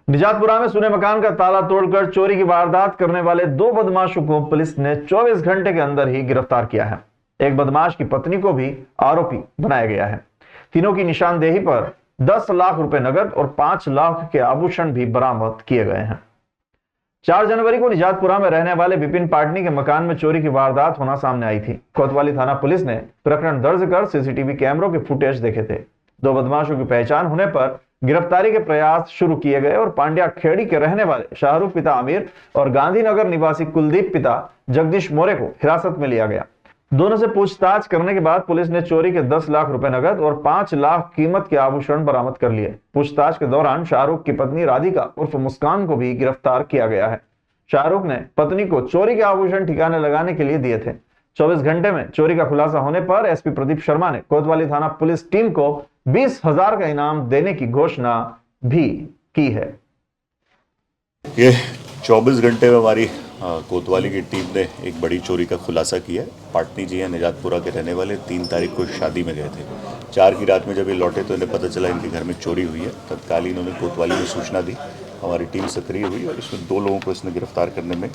निजातपुरा में सुने मकान का ताला तोड़कर चोरी की वारदात करने वाले दो बदमाशों को पुलिस ने 24 घंटे के अंदर ही गिरफ्तार किया है। एक बदमाश की पत्नी को भी आरोपी बनाया गया है। तीनों की निशानदेही पर 10 लाख रुपए नगद और 5 लाख के आभूषण भी बरामद किए गए हैं। 4 जनवरी को निजातपुरा में रहने वाले विपिन पाटनी के मकान में चोरी की वारदात होना सामने आई थी। कोतवाली थाना पुलिस ने प्रकरण दर्ज कर सीसीटीवी कैमरों के फुटेज देखे थे। दो बदमाशों की पहचान होने पर गिरफ्तारी के प्रयास शुरू किए गए और पांड्या खेड़ी के रहने वाले शाहरुख पिता आमिर और गांधीनगर निवासी कुलदीप पिता जगदीश मोरे को हिरासत में लिया गया। दोनों से पूछताछ करने के बाद पुलिस ने चोरी के 10 लाख रुपए नगद और 5 लाख कीमत के आभूषण बरामद कर लिए। पूछताछ के दौरान शाहरुख की पत्नी राधिका उर्फ मुस्कान को भी गिरफ्तार किया गया है। शाहरुख ने पत्नी को चोरी के आभूषण ठिकाने लगाने के लिए दिए थे। 24 घंटे में चोरी का खुलासा होने पर एसपी प्रदीप शर्मा ने कोतवाली थाना पुलिस टीम को 20,000 का इनाम देने की घोषणा भी की है। ये 24 घंटे में हमारी कोतवाली की टीम ने एक बड़ी चोरी का खुलासा किया है। पाटनी जी हैं निजातपुरा के रहने वाले, 3 तारीख को शादी में गए थे। 4 की रात में जब ये लौटे तो इन्हें पता चला इनके घर में चोरी हुई है। तत्काल इन्होंने कोतवाली में सूचना दी, हमारी टीम सक्रिय हुई और इसमें 2 लोगों को इसने गिरफ्तार करने में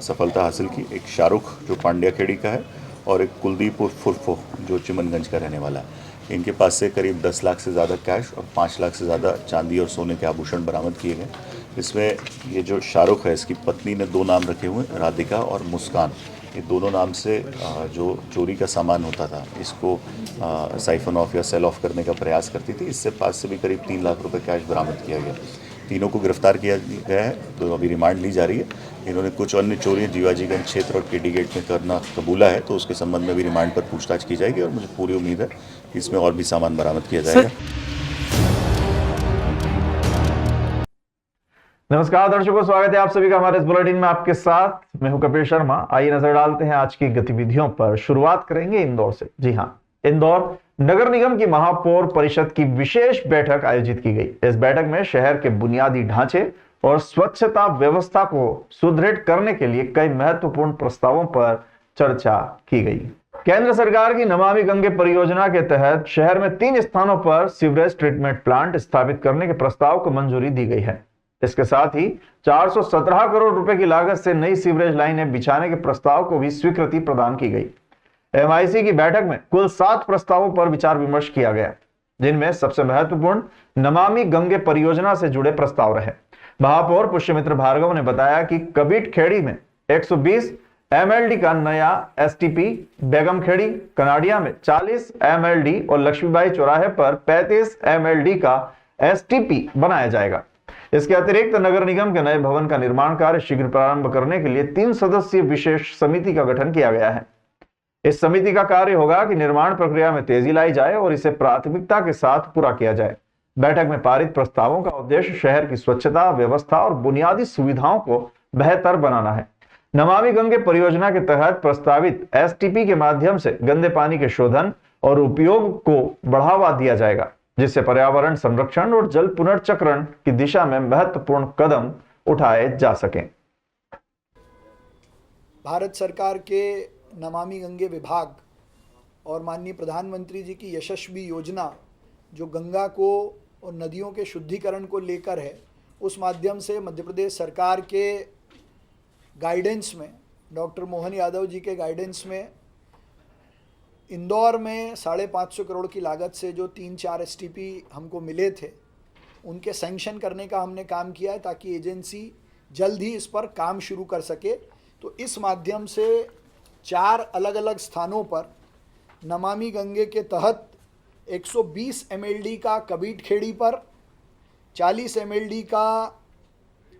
सफलता हासिल की। एक शाहरुख जो पांड्या खेड़ी का है और एक कुलदीप फुरफो जो चिमनगंज का रहने वाला है। इनके पास से करीब 10 लाख से ज़्यादा कैश और 5 लाख से ज़्यादा चांदी और सोने के आभूषण बरामद किए गए। इसमें ये जो शाहरुख है इसकी पत्नी ने 2 नाम रखे हुए, राधिका और मुस्कान। ये दोनों नाम से जो चोरी का सामान होता था इसको साइफन ऑफ या सेल ऑफ करने का प्रयास करती थी। इससे पास से भी करीब 3 लाख रुपए कैश बरामद किया गया। तीनों को गिरफ्तार किया गया है, तो अभी रिमांड ली जा रही है। इन्होंने कुछ अन्य चोरियां जीवाजीगंज क्षेत्र और केडी गेट में करना कबूला है, तो उसके संबंध में भी रिमांड पर पूछताछ की जाएगी और मुझे पूरी उम्मीद है कि इसमें और भी सामान बरामद किया जाएगा। नमस्कार दर्शकों, स्वागत है आप सभी का हमारे इस बुलेटिन में। आपके साथ मैं हूं कपिल शर्मा। आइए नजर डालते हैं आज की गतिविधियों पर। शुरुआत करेंगे इंदौर से। जी हां, इंदौर नगर निगम की महापौर परिषद की विशेष बैठक आयोजित की गई। इस बैठक में शहर के बुनियादी ढांचे और स्वच्छता व्यवस्था को सुदृढ़ करने के लिए कई महत्वपूर्ण प्रस्तावों पर चर्चा की गई। केंद्र सरकार की नमामि गंगे परियोजना के तहत शहर में 3 स्थानों पर सीवरेज ट्रीटमेंट प्लांट स्थापित करने के प्रस्ताव को मंजूरी दी गई है। इसके साथ ही 417 करोड़ रुपए की लागत से नई सीवरेज लाइनें बिछाने के प्रस्ताव को भी स्वीकृति प्रदान की गई। एमआईसी की बैठक में कुल 7 प्रस्तावों पर विचार विमर्श किया गया, जिनमें सबसे महत्वपूर्ण नमामि गंगे परियोजना से जुड़े प्रस्ताव रहे। महापौर पुष्यमित्र भार्गव ने बताया कि कबीट खेड़ी में 120 एमएलडी का नया एसटीपी, बेगम खेड़ी कनाडिया में 40 एमएलडी और लक्ष्मीबाई चौराहे पर 35 एमएलडी का एसटीपी बनाया जाएगा। इसके अतिरिक्त नगर निगम के नए भवन का निर्माण कार्य शीघ्र प्रारंभ करने के लिए 3 सदस्यीय विशेष समिति का गठन किया गया है। इस समिति का कार्य होगा कि निर्माण प्रक्रिया में तेजी लाई जाए और इसे प्राथमिकता के साथ पूरा किया जाए। बैठक में पारित प्रस्तावों का उद्देश्य शहर की स्वच्छता व्यवस्था और बुनियादी सुविधाओं को बेहतर बनाना है। नमामि गंगे परियोजना के तहत प्रस्तावित एसटीपी के माध्यम से गंदे पानी के शोधन और उपयोग को बढ़ावा दिया जाएगा, जिससे पर्यावरण संरक्षण और जल पुनर्चक्रण की दिशा में महत्वपूर्ण कदम उठाए जा सकें। भारत सरकार के नमामि गंगे विभाग और माननीय प्रधानमंत्री जी की यशस्वी योजना जो गंगा को और नदियों के शुद्धिकरण को लेकर है, उस माध्यम से मध्य प्रदेश सरकार के गाइडेंस में, डॉक्टर मोहन यादव जी के गाइडेंस में इंदौर में 550 करोड़ की लागत से जो 3-4 एसटीपी हमको मिले थे, उनके सैंक्शन करने का हमने काम किया है ताकि एजेंसी जल्द ही इस पर काम शुरू कर सके। तो इस माध्यम से 4 अलग अलग स्थानों पर नमामि गंगे के तहत 120 एमएलडी का कबीट खेड़ी पर, 40 एमएलडी का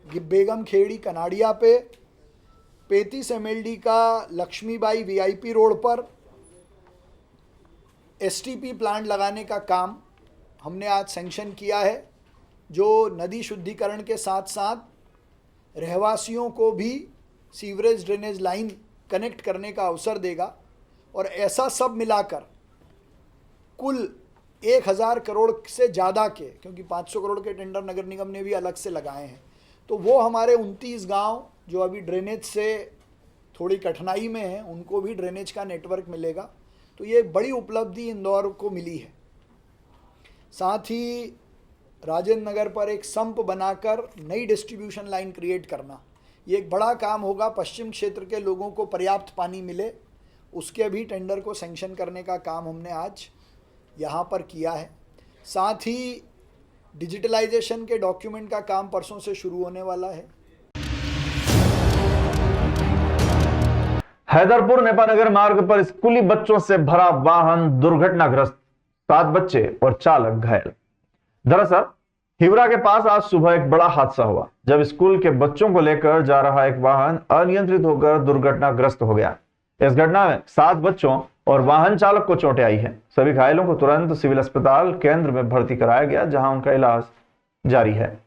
बेगम खेड़ी कनाडिया पे, 35 एमएलडी का लक्ष्मीबाई वीआईपी रोड पर एसटीपी प्लांट लगाने का काम हमने आज सैंक्शन किया है, जो नदी शुद्धिकरण के साथ साथ रहवासियों को भी सीवरेज ड्रेनेज लाइन कनेक्ट करने का अवसर देगा। और ऐसा सब मिलाकर कुल 1000 करोड़ से ज़्यादा के, क्योंकि 500 करोड़ के टेंडर नगर निगम ने भी अलग से लगाए हैं, तो वो हमारे 29 गांव जो अभी ड्रेनेज से थोड़ी कठिनाई में हैं, उनको भी ड्रेनेज का नेटवर्क मिलेगा। तो ये बड़ी उपलब्धि इंदौर को मिली है। साथ ही राजेंद्र नगर पर एक संप बनाकर नई डिस्ट्रीब्यूशन लाइन क्रिएट करना, ये एक बड़ा काम होगा। पश्चिम क्षेत्र के लोगों को पर्याप्त पानी मिले, उसके भी टेंडर को सैंक्शन करने का काम हमने आज यहाँ पर किया है। साथ ही डिजिटलाइजेशन के डॉक्यूमेंट का काम परसों से शुरू होने वाला है। हैदरपुर नेपानगर मार्ग पर स्कूली बच्चों से भरा वाहन दुर्घटनाग्रस्त, 7 बच्चे और चालक घायल। दरअसल हिवरा के पास आज सुबह एक बड़ा हादसा हुआ जब स्कूल के बच्चों को लेकर जा रहा एक वाहन अनियंत्रित होकर दुर्घटनाग्रस्त हो गया। इस घटना में 7 बच्चों और वाहन चालक को चोटें आई हैं। सभी घायलों को तुरंत सिविल अस्पताल केंद्र में भर्ती कराया गया, जहां उनका इलाज जारी है।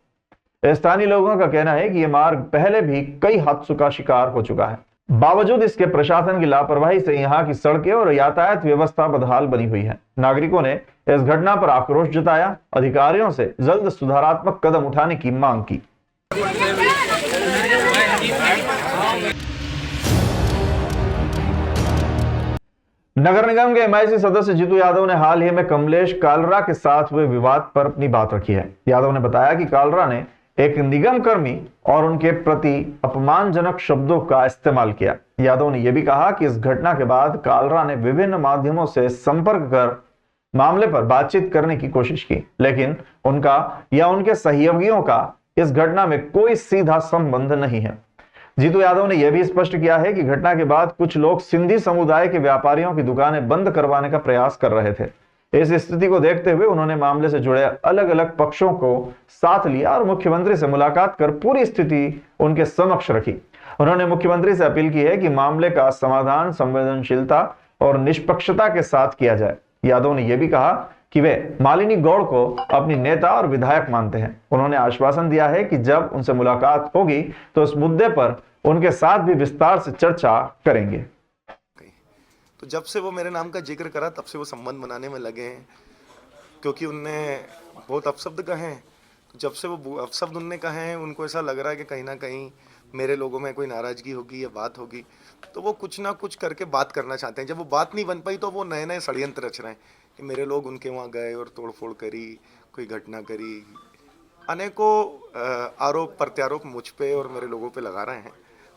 स्थानीय लोगों का कहना है कि यह मार्ग पहले भी कई हादसों का शिकार हो चुका है। बावजूद इसके प्रशासन की लापरवाही से यहाँ की सड़कें और यातायात व्यवस्था बदहाल बनी हुई है। नागरिकों ने इस घटना पर आक्रोश जताया, अधिकारियों से जल्द सुधारात्मक कदम उठाने की मांग की। नगर निगम के एमआईसी सदस्य जीतू यादव ने हाल ही में कमलेश कालरा के साथ हुए विवाद पर अपनी बात रखी है। यादव ने बताया कि कालरा ने एक निगम कर्मी और उनके प्रति अपमानजनक शब्दों का इस्तेमाल किया। यादव ने यह भी कहा कि इस घटना के बाद कालरा ने विभिन्न माध्यमों से संपर्क कर मामले पर बातचीत करने की कोशिश की, लेकिन उनका या उनके सहयोगियों का इस घटना में कोई सीधा संबंध नहीं है। जीतू यादव ने यह भी स्पष्ट किया है कि घटना के बाद कुछ लोग सिंधी समुदाय के व्यापारियों की दुकानें बंद करवाने का प्रयास कर रहे थे। इस स्थिति को देखते हुए उन्होंने मामले से जुड़े अलग अलग पक्षों को साथ लिया और मुख्यमंत्री से मुलाकात कर पूरी स्थिति उनके समक्ष रखी। उन्होंने मुख्यमंत्री से अपील की है कि मामले का समाधान संवेदनशीलता और निष्पक्षता के साथ किया जाए। यादव ने यह भी कहा कि वे मालिनी गौड़ को अपनी नेता और विधायक मानते हैं। उन्होंने आश्वासन दिया है कि जब उनसे मुलाकात होगी तो इस मुद्दे पर उनके साथ भी विस्तार से चर्चा करेंगे। तो जब से वो मेरे नाम का जिक्र करा तब से वो संबंध बनाने में लगे हैं, क्योंकि उनने बहुत अपशब्द कहे हैं। तो जब से वो अपशब्द उनने कहे हैं, उनको ऐसा लग रहा है कि कहीं ना कहीं मेरे लोगों में कोई नाराज़गी होगी या बात होगी, तो वो कुछ ना कुछ करके बात करना चाहते हैं। जब वो बात नहीं बन पाई तो वो नए नए षड्यंत्र रच रहे हैं कि मेरे लोग उनके वहाँ गए और तोड़फोड़ करी, कोई घटना करी। अनेकों आरोप प्रत्यारोप मुझ पे और मेरे लोगों पे लगा रहे हैं।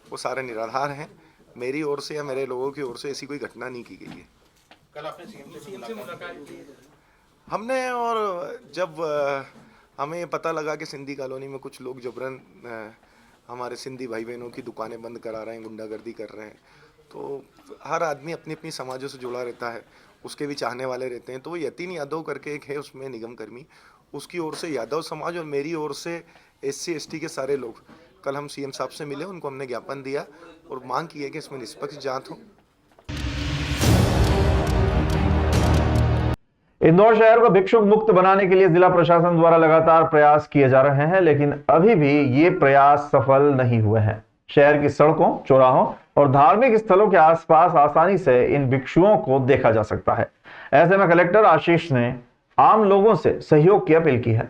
वो सारे निराधार हैं। मेरी ओर से या मेरे लोगों की ओर से ऐसी कोई घटना नहीं की गई है। कल आपने सीएम से मुलाकात की हमने, और जब हमें पता लगा कि सिंधी कॉलोनी में कुछ लोग जबरन हमारे सिंधी भाई बहनों की दुकानें बंद करा रहे हैं, गुंडागर्दी कर रहे हैं, तो हर आदमी अपनी अपनी समाजों से जुड़ा रहता है, उसके भी चाहने वाले रहते हैं। तो वो यतीन यादव करके एक है उसमें निगम कर्मी, उसकी ओर से यादव समाज और मेरी ओर से SC ST के सारे लोग, कल हम CM साहब से मिले, उनको हमने ज्ञापन दिया और मांग की है कि इसमें निष्पक्ष जांच हो। इंदौर शहर को भिक्षुक मुक्त बनाने के लिए जिला प्रशासन द्वारा लगातार प्रयास किए जा रहे हैं, लेकिन अभी भी ये प्रयास सफल नहीं हुए हैं। शहर की सड़कों, चौराहों और धार्मिक स्थलों के आसपास आसानी से इन भिक्षुओं को देखा जा सकता है। ऐसे में कलेक्टर आशीष ने आम लोगों से सहयोग की अपील की है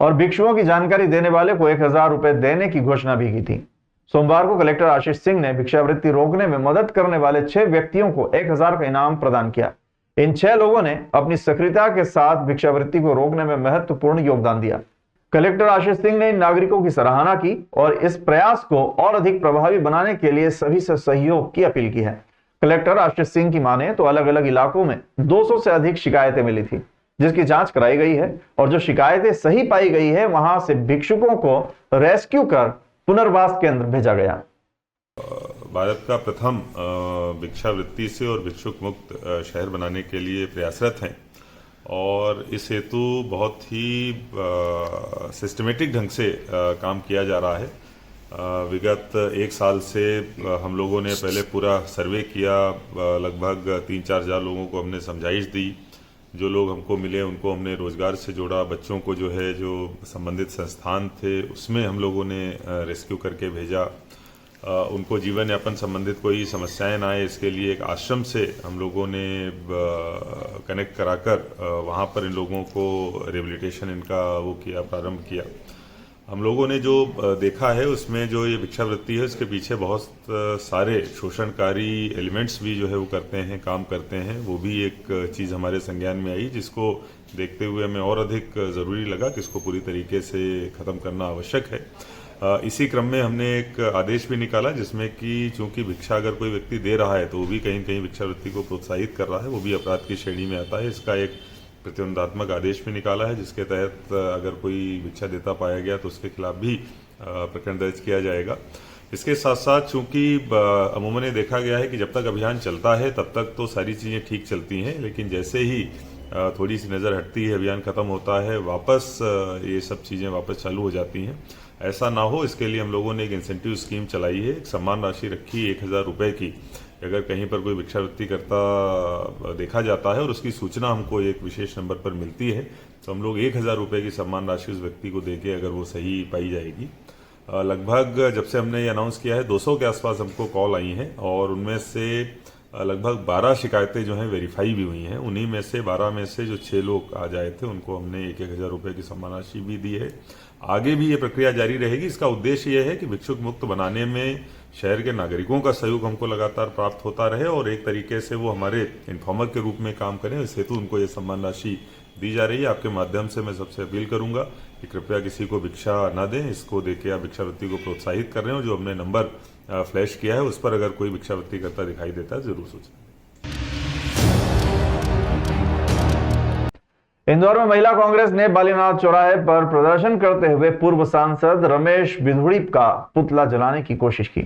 और भिक्षुओं की जानकारी देने वाले को 1000 रुपए देने की घोषणा भी की थी। सोमवार को कलेक्टर आशीष सिंह ने भिक्षावृत्ति रोकने में मदद करने वाले 6 व्यक्तियों को 1000 का इनाम प्रदान किया। इन 6 लोगों ने अपनी सक्रियता के साथ भिक्षावृत्ति को रोकने में महत्वपूर्ण योगदान दिया। कलेक्टर आशीष सिंह ने इन नागरिकों की सराहना की और इस प्रयास को और अधिक प्रभावी बनाने के लिए सभी से सहयोग की अपील की है। कलेक्टर आशीष सिंह की माने तो अलग अलग इलाकों में 200 से अधिक शिकायतें मिली थी, जिसकी जांच कराई गई है और जो शिकायतें सही पाई गई है वहां से भिक्षुकों को रेस्क्यू कर पुनर्वास केंद्र भेजा गया। भारत का प्रथम भिक्षावृत्ति से और भिक्षुक मुक्त शहर बनाने के लिए प्रयासरत हैं और इस हेतु बहुत ही सिस्टमेटिक ढंग से काम किया जा रहा है। विगत 1 साल से हम लोगों ने पहले पूरा सर्वे किया, लगभग 3-4 हज़ार लोगों को हमने समझाइश दी। जो लोग हमको मिले उनको हमने रोजगार से जोड़ा, बच्चों को जो है जो संबंधित संस्थान थे उसमें हम लोगों ने रेस्क्यू करके भेजा। उनको जीवन यापन संबंधित कोई समस्याएं ना आए इसके लिए एक आश्रम से हम लोगों ने कनेक्ट कराकर वहाँ पर इन लोगों को रिहेबिलिटेशन इनका वो किया, प्रारंभ किया। हम लोगों ने जो देखा है उसमें जो ये भिक्षावृत्ति है उसके पीछे बहुत सारे शोषणकारी एलिमेंट्स भी जो है वो करते हैं, काम करते हैं। वो भी एक चीज़ हमारे संज्ञान में आई जिसको देखते हुए हमें और अधिक ज़रूरी लगा कि इसको पूरी तरीके से ख़त्म करना आवश्यक है। इसी क्रम में हमने एक आदेश भी निकाला जिसमें कि चूंकि भिक्षा अगर कोई व्यक्ति दे रहा है तो वो भी कहीं न कहीं भिक्षावृत्ति को प्रोत्साहित कर रहा है, वो भी अपराध की श्रेणी में आता है। इसका एक प्रतिबंधात्मक आदेश भी निकाला है जिसके तहत अगर कोई भिक्षा देता पाया गया तो उसके खिलाफ भी प्रकरण दर्ज किया जाएगा। इसके साथ साथ चूंकि अमूमन ये देखा गया है कि जब तक अभियान चलता है तब तक तो सारी चीज़ें ठीक चलती हैं, लेकिन जैसे ही थोड़ी सी नज़र हटती है, अभियान ख़त्म होता है, वापस ये सब चीज़ें वापस चालू हो जाती हैं। ऐसा ना हो इसके लिए हम लोगों ने एक इंसेंटिव स्कीम चलाई है। एक सम्मान राशि रखी 1000 रुपये की। अगर कहीं पर कोई भिक्षावृत्ति करता देखा जाता है और उसकी सूचना हमको एक विशेष नंबर पर मिलती है तो हम लोग 1000 रुपये की सम्मान राशि उस व्यक्ति को देके अगर वो सही पाई जाएगी। लगभग जब से हमने ये अनाउंस किया है 200 के आसपास हमको कॉल आई हैं और उनमें से लगभग 12 शिकायतें जो हैं वेरीफाई भी हुई हैं। उन्हीं में से 12 में से जो 6 लोग आ जाए थे उनको हमने 1000 रुपये की सम्मान राशि भी दी है। आगे भी ये प्रक्रिया जारी रहेगी। इसका उद्देश्य ये है कि भिक्षुक मुक्त बनाने में शहर के नागरिकों का सहयोग हमको लगातार प्राप्त होता रहे और एक तरीके से वो हमारे इन्फॉर्मर के रूप में काम करें। इस हेतु उनको ये सम्मान राशि दी जा रही है। आपके माध्यम से मैं सबसे अपील करूंगा कि कृपया किसी को भिक्षा ना दें। इसको देके आप भिक्षावृत्ति को प्रोत्साहित कर रहे हो। जो हमने नंबर फ्लैश किया है उस पर अगर कोई भिक्षावृत्ति करता दिखाई देता है जरूर सोचें। इंदौर में महिला कांग्रेस ने बालीनाथ चौराहे पर प्रदर्शन करते हुए पूर्व सांसद रमेश बिधूड़ी का पुतला जलाने की कोशिश की।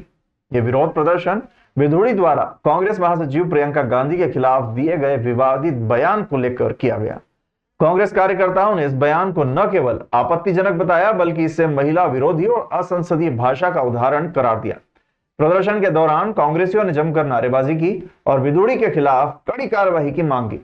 यह विरोध प्रदर्शन बिधूड़ी द्वारा कांग्रेस महासचिव प्रियंका गांधी के खिलाफ दिए गए विवादित बयान को लेकर किया गया। कांग्रेस कार्यकर्ताओं ने इस बयान को न केवल आपत्तिजनक बताया बल्कि इसे महिला विरोधी और असंसदीय भाषा का उदाहरण करार दिया। प्रदर्शन के दौरान कांग्रेसियों ने जमकर नारेबाजी की और बिधूड़ी के खिलाफ कड़ी कार्रवाई की मांग की।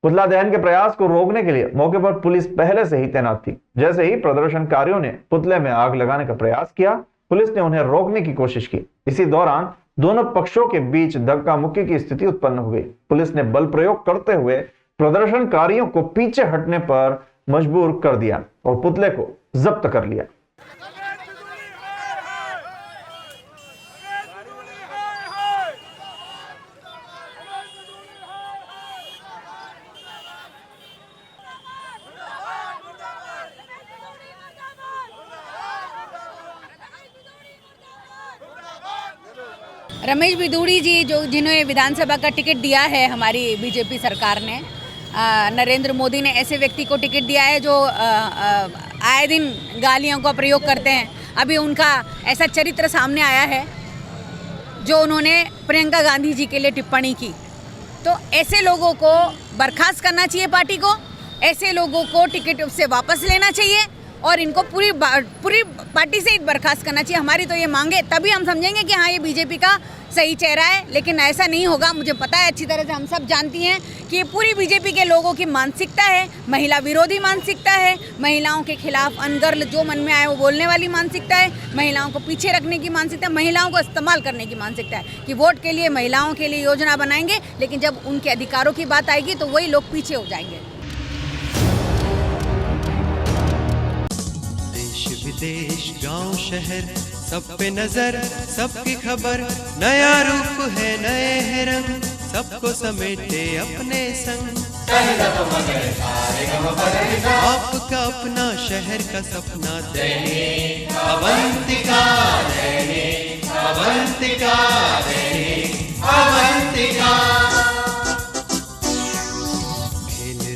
पुतला दहन के प्रयास को रोकने के लिए मौके पर पुलिस पहले से ही तैनात थी। जैसे ही प्रदर्शनकारियों ने पुतले में आग लगाने का प्रयास किया, पुलिस ने उन्हें रोकने की कोशिश की। इसी दौरान दोनों पक्षों के बीच धक्का मुक्की की स्थिति उत्पन्न हो गई। पुलिस ने बल प्रयोग करते हुए प्रदर्शनकारियों को पीछे हटने पर मजबूर कर दिया और पुतले को जब्त कर लिया। रमेश बिधूड़ी जी जिन्हें विधानसभा का टिकट दिया है हमारी बीजेपी सरकार ने, नरेंद्र मोदी ने ऐसे व्यक्ति को टिकट दिया है जो आए दिन गालियों का प्रयोग करते हैं। अभी उनका ऐसा चरित्र सामने आया है जो उन्होंने प्रियंका गांधी जी के लिए टिप्पणी की। तो ऐसे लोगों को बर्खास्त करना चाहिए, पार्टी को ऐसे लोगों को टिकट से वापस लेना चाहिए और इनको पूरी पार्टी से बर्खास्त करना चाहिए। हमारी तो ये मांगे, तभी हम समझेंगे कि हाँ ये बीजेपी का सही चेहरा है। लेकिन ऐसा नहीं होगा। मुझे पता है अच्छी तरह से, हम सब जानती हैं कि ये पूरी बीजेपी के लोगों की मानसिकता है, महिला विरोधी मानसिकता है, महिलाओं के खिलाफ अनगर्ल जो मन में आए वो बोलने वाली मानसिकता है, महिलाओं को पीछे रखने की मानसिकता है, महिलाओं को इस्तेमाल करने की मानसिकता है कि वोट के लिए महिलाओं के लिए योजना बनाएंगे, लेकिन जब उनके अधिकारों की बात आएगी तो वही लोग पीछे हो जाएंगे। विदेश गांव शहर सब पे नजर, सबकी खबर, नया रूप है नए है रंग, सबको समेटे अपने संग। आपका अपना शहर का सपना दैनिक अवंतिका, दैनिक अवंतिका, दैनिक अवंतिका।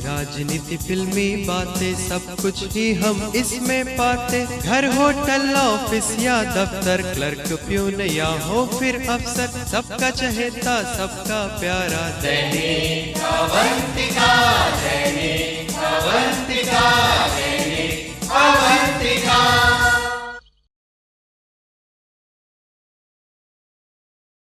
राजनीति फिल्मी बातें सब कुछ ही हम इसमें पाते, घर होटल ऑफिस या दफ्तर, क्लर्क प्यून या हो फिर अफसर, सबका चहेता सबका प्यारा दैनिक अवंतिका।